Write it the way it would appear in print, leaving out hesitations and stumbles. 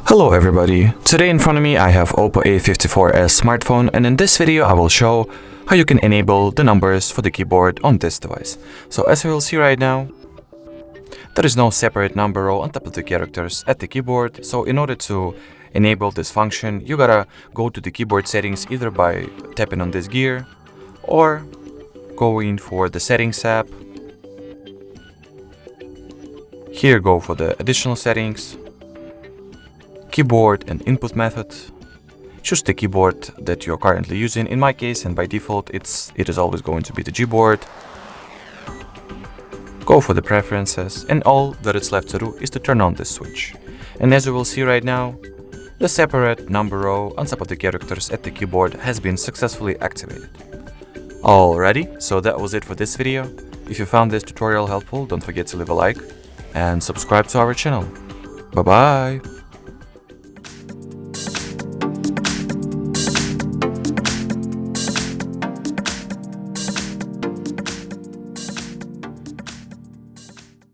Hello everybody, today in front of me I have OPPO A54s smartphone, and in this video I will show how you can enable the numbers for the keyboard on this device. So as you will see right now, there is no separate number row on top of the characters at the keyboard. So in order to enable this function, you gotta go to the keyboard settings either by tapping on this gear or going for the settings app. Here go for the additional settings, keyboard and input method. Choose the keyboard that you're currently using. In my case, and by default, it is always going to be the Gboard. Go for the preferences, and all that it's left to do is to turn on this switch. And as you will see right now, the separate number row on top of the characters at the keyboard has been successfully activated. Alrighty, so that was it for this video. If you found this tutorial helpful, don't forget to leave a like and subscribe to our channel. Bye bye!